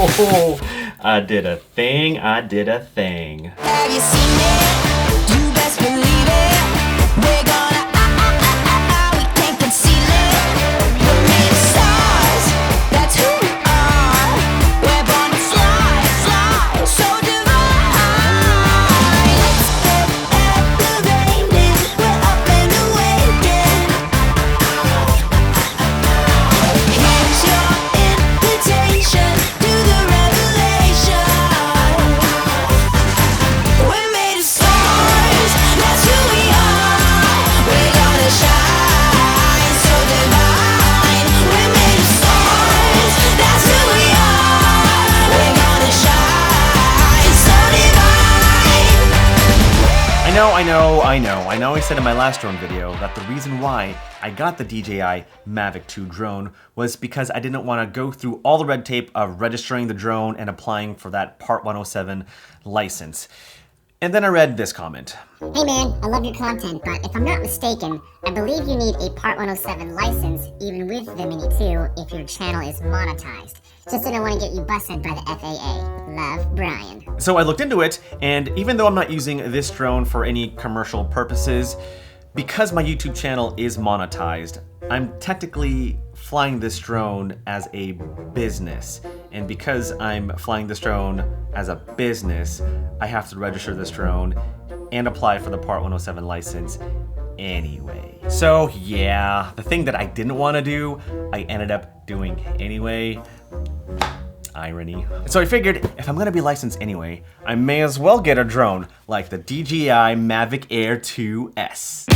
I did a thing, I did a thing. Have you seen it? You best believe it. We're gonna we can't conceal it. We're made of stars, that's who we are. We're born to fly, fly, so divine. Let's get elevated, we're up and awakened. Here's your invitation to the revelation. We're made of stars, that's who we are. We're gonna shine so divine. We're made of stars, that's who we are. We're gonna shine so divine. I know I said in my last drone video that the reason why I got the DJI Mavic 2 drone was because I didn't want to go through all the red tape of registering the drone and applying for that Part 107 license. And then I read this comment. Hey man, I love your content, but if I'm not mistaken, I believe you need a Part 107 license even with the Mini 2 if your channel is monetized. Just didn't want to get you busted by the FAA. Love, Brian. So I looked into it, and even though I'm not using this drone for any commercial purposes, because my YouTube channel is monetized, I'm technically flying this drone as a business. And because I'm flying this drone as a business, I have to register this drone and apply for the Part 107 license anyway. So yeah, the thing that I didn't want to do, I ended up doing anyway. Irony. So I figured if I'm gonna be licensed anyway, I may as well get a drone like the DJI Mavic Air 2S.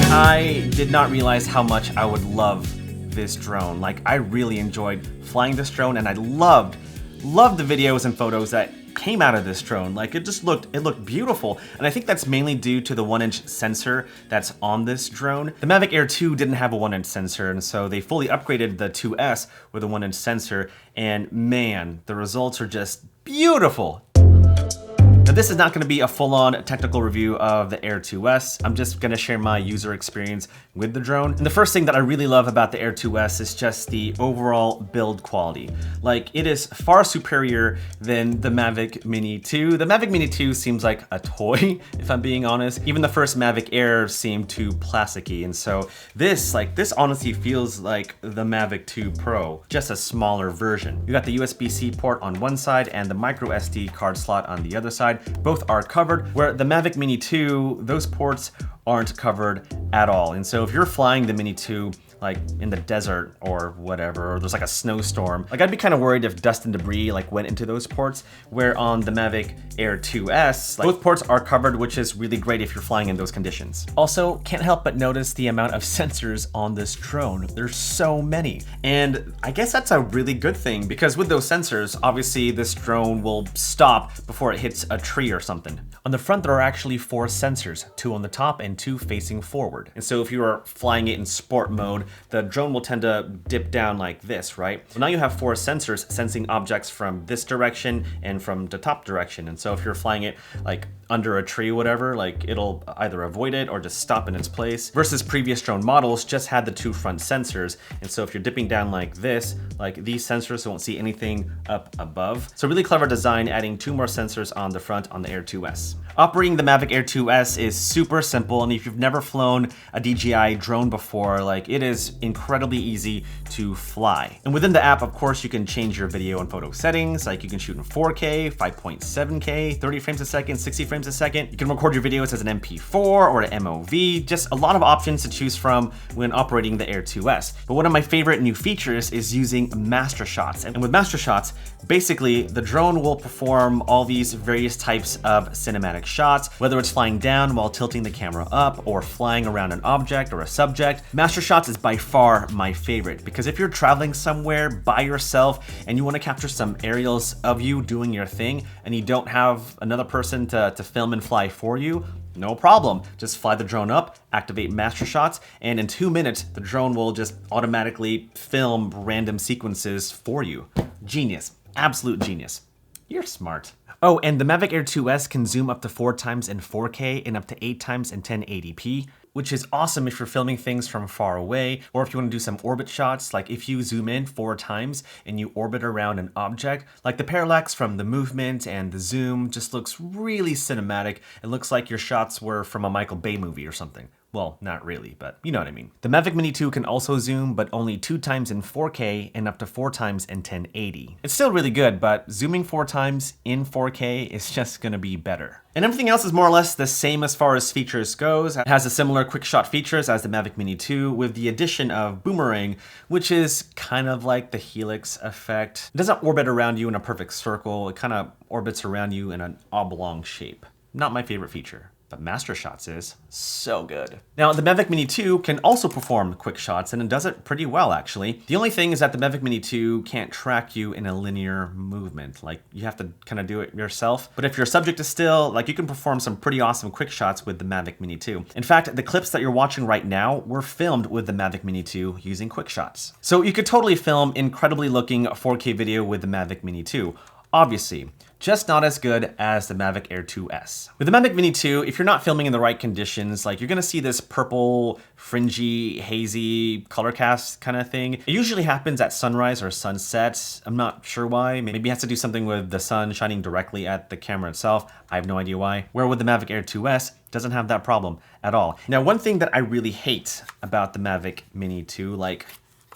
I did not realize how much I would love this drone. Like, I really enjoyed flying this drone, and I loved the videos and photos that came out of this drone. Like, it looked beautiful, and I think that's mainly due to the 1-inch sensor that's on this drone. The Mavic Air 2 didn't have a 1-inch sensor, and so they fully upgraded the 2S with a 1-inch sensor, and man, the results are just beautiful. Now, this is not going to be a full-on technical review of the Air 2S. I'm just going to share my user experience with the drone. And the first thing that I really love about the Air 2S is just the overall build quality. Like, it is far superior than the Mavic Mini 2. The Mavic Mini 2 seems like a toy, if I'm being honest. Even the first Mavic Air seemed too plasticky. And so this honestly feels like the Mavic 2 Pro, just a smaller version. You got the USB-C port on one side and the micro SD card slot on the other side. Both are covered, where the Mavic Mini 2, those ports aren't covered at all. And so if you're flying the Mini 2 like in the desert or whatever, or there's like a snowstorm, like I'd be kind of worried if dust and debris like went into those ports, where on the Mavic Air 2S, like, both ports are covered, which is really great if you're flying in those conditions. Also, can't help but notice the amount of sensors on this drone. There's so many. And I guess that's a really good thing, because with those sensors, obviously this drone will stop before it hits a tree or something. On the front, there are actually 4 sensors, 2 on the top and 2 facing forward. And so if you are flying it in sport mode, the drone will tend to dip down like this, right? So now you have 4 sensors sensing objects from this direction and from the top direction. And so if you're flying it like under a tree or whatever, like it'll either avoid it or just stop in its place. Versus previous drone models just had the 2 front sensors. And so if you're dipping down like this, like these sensors won't see anything up above. So really clever design, adding 2 more sensors on the front on the Air 2S. Operating the Mavic Air 2S is super simple, and if you've never flown a DJI drone before, like, it is incredibly easy to fly. And within the app, of course, you can change your video and photo settings, like you can shoot in 4K, 5.7K, 30 frames a second, 60 frames a second. You can record your videos as an MP4 or an MOV, just a lot of options to choose from when operating the Air 2S. But one of my favorite new features is using master shots. And with master shots, basically the drone will perform all these various types of cinematic shots, whether it's flying down while tilting the camera up or flying around an object or a subject. Master shots is by far my favorite, because if you're traveling somewhere by yourself and you want to capture some aerials of you doing your thing and you don't have another person to film and fly for you, no problem. Just fly the drone up, activate master shots, and in 2 minutes, the drone will just automatically film random sequences for you. Genius. Absolute genius. You're smart. Oh, and the Mavic Air 2S can zoom up to 4 times in 4K and up to 8 times in 1080p, which is awesome if you're filming things from far away, or if you want to do some orbit shots, like if you zoom in 4 times and you orbit around an object, like the parallax from the movement and the zoom just looks really cinematic. It looks like your shots were from a Michael Bay movie or something. Well, not really, but you know what I mean. The Mavic Mini 2 can also zoom, but only 2 times in 4K and up to 4 times in 1080. It's still really good, but zooming 4 times in 4K is just gonna be better. And everything else is more or less the same as far as features goes. It has a similar quick shot features as the Mavic Mini 2 with the addition of boomerang, which is kind of like the helix effect. It doesn't orbit around you in a perfect circle. It kind of orbits around you in an oblong shape. Not my favorite feature, but Master Shots is so good. Now, the Mavic Mini 2 can also perform quick shots, and it does it pretty well, actually. The only thing is that the Mavic Mini 2 can't track you in a linear movement. Like, you have to kind of do it yourself. But if your subject is still, like, you can perform some pretty awesome quick shots with the Mavic Mini 2. In fact, the clips that you're watching right now were filmed with the Mavic Mini 2 using quick shots. So you could totally film incredibly looking 4K video with the Mavic Mini 2. Obviously, just not as good as the Mavic Air 2S. With the Mavic Mini 2, if you're not filming in the right conditions, like you're gonna see this purple, fringy, hazy color cast kind of thing. It usually happens at sunrise or sunset. I'm not sure why. Maybe it has to do something with the sun shining directly at the camera itself. I have no idea why. Where with the Mavic Air 2S, doesn't have that problem at all. Now, one thing that I really hate about the Mavic Mini 2, like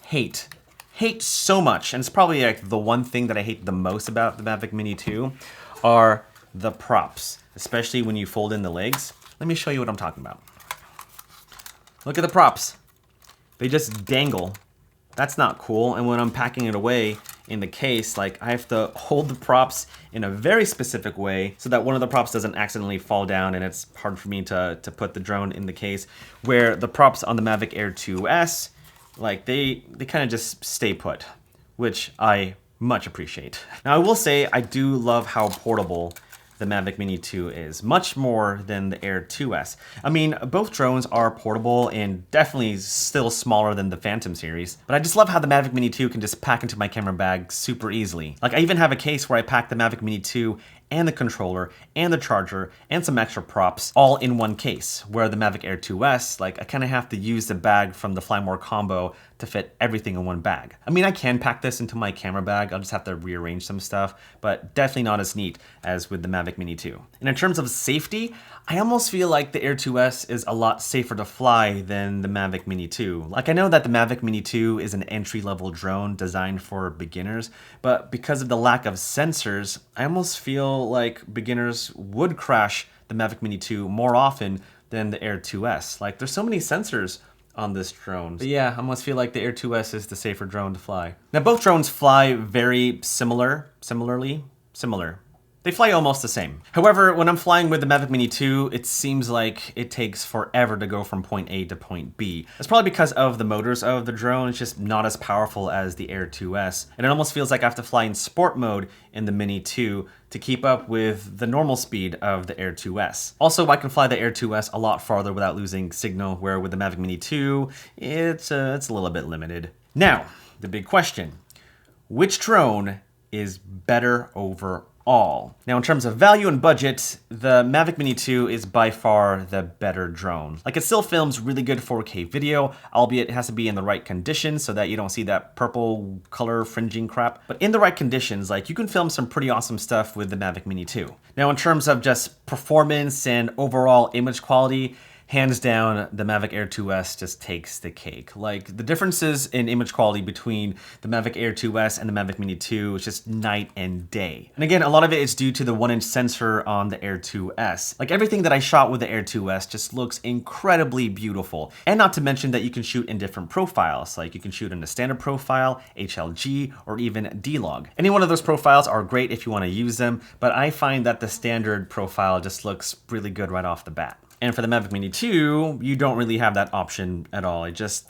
hate so much, and it's probably like the one thing that I hate the most about the Mavic Mini 2 are the props, especially when you fold in the legs. Let me show you what I'm talking about. Look at the props. They just dangle. That's not cool. And when I'm packing it away in the case, like I have to hold the props in a very specific way so that one of the props doesn't accidentally fall down, and it's hard for me to put the drone in the case, where the props on the Mavic Air 2S, like they kind of just stay put, which I much appreciate. Now I will say I do love how portable the Mavic Mini 2 is, much more than the Air 2S. I mean, both drones are portable and definitely still smaller than the Phantom series, but I just love how the Mavic Mini 2 can just pack into my camera bag super easily. Like I even have a case where I pack the Mavic Mini 2 and the controller and the charger and some extra props all in one case, where the Mavic Air 2S, like I kind of have to use the bag from the Fly More combo to fit everything in one bag. I mean, I can pack this into my camera bag, I'll just have to rearrange some stuff, but definitely not as neat as with the Mavic Mini 2. And in terms of safety, I almost feel like the Air 2S is a lot safer to fly than the Mavic Mini 2. Like I know that the Mavic Mini 2 is an entry-level drone designed for beginners, but because of the lack of sensors, I almost feel like beginners would crash the Mavic Mini 2 more often than the Air 2S. Like there's so many sensors on this drone. But yeah, I almost feel like the Air 2S is the safer drone to fly. Now both drones fly very similar. They fly almost the same. However, when I'm flying with the Mavic Mini 2, it seems like it takes forever to go from point A to point B. It's probably because of the motors of the drone. It's just not as powerful as the Air 2S. And it almost feels like I have to fly in sport mode in the Mini 2 to keep up with the normal speed of the Air 2S. Also, I can fly the Air 2S a lot farther without losing signal, where with the Mavic Mini 2, it's a little bit limited. Now, the big question. Which drone is better overall? Now, in terms of value and budget, the Mavic Mini 2 is by far the better drone. Like it still films really good 4K video, albeit it has to be in the right conditions so that you don't see that purple color fringing crap. But in the right conditions, like you can film some pretty awesome stuff with the Mavic Mini 2. Now, in terms of just performance and overall image quality, hands down, the Mavic Air 2S just takes the cake. Like the differences in image quality between the Mavic Air 2S and the Mavic Mini 2 is just night and day. And again, a lot of it is due to the 1-inch sensor on the Air 2S. Like everything that I shot with the Air 2S just looks incredibly beautiful. And not to mention that you can shoot in different profiles. Like you can shoot in a standard profile, HLG, or even D-Log. Any one of those profiles are great if you want to use them, but I find that the standard profile just looks really good right off the bat. And for the Mavic Mini 2, you don't really have that option at all. It just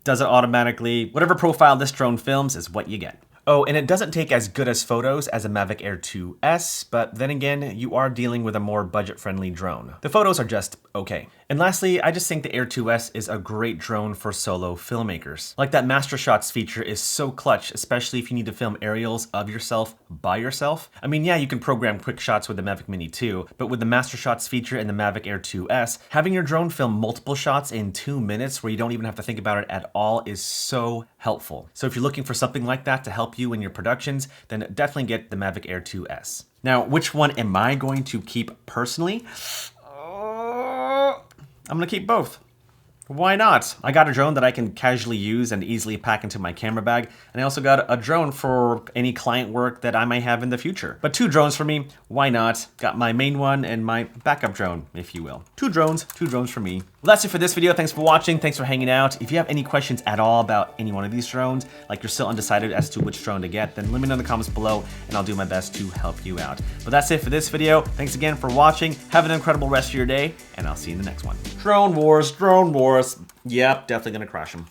does it automatically. Whatever profile this drone films is what you get. Oh, and it doesn't take as good as photos as a Mavic Air 2S, but then again, you are dealing with a more budget-friendly drone. The photos are just okay. And lastly, I just think the Air 2S is a great drone for solo filmmakers. Like that Master Shots feature is so clutch, especially if you need to film aerials of yourself by yourself. I mean, yeah, you can program QuickShots with the Mavic Mini too, but with the Master Shots feature in the Mavic Air 2S, having your drone film multiple shots in 2 minutes where you don't even have to think about it at all is so helpful. So if you're looking for something like that to help you in your productions, then definitely get the Mavic Air 2S. Now, which one am I going to keep personally? I'm gonna keep both. Why not? I got a drone that I can casually use and easily pack into my camera bag, and I also got a drone for any client work that I might have in the future. But 2 drones for me, why not? Got my main one and my backup drone, if you will. 2 drones for me. Well, that's it for this video. Thanks for watching. Thanks for hanging out. If you have any questions at all about any one of these drones, like you're still undecided as to which drone to get, then let me know in the comments below and I'll do my best to help you out. But that's it for this video. Thanks again for watching. Have an incredible rest of your day, and I'll see you in the next one. Drone wars, drone wars. Yep, definitely gonna crash them.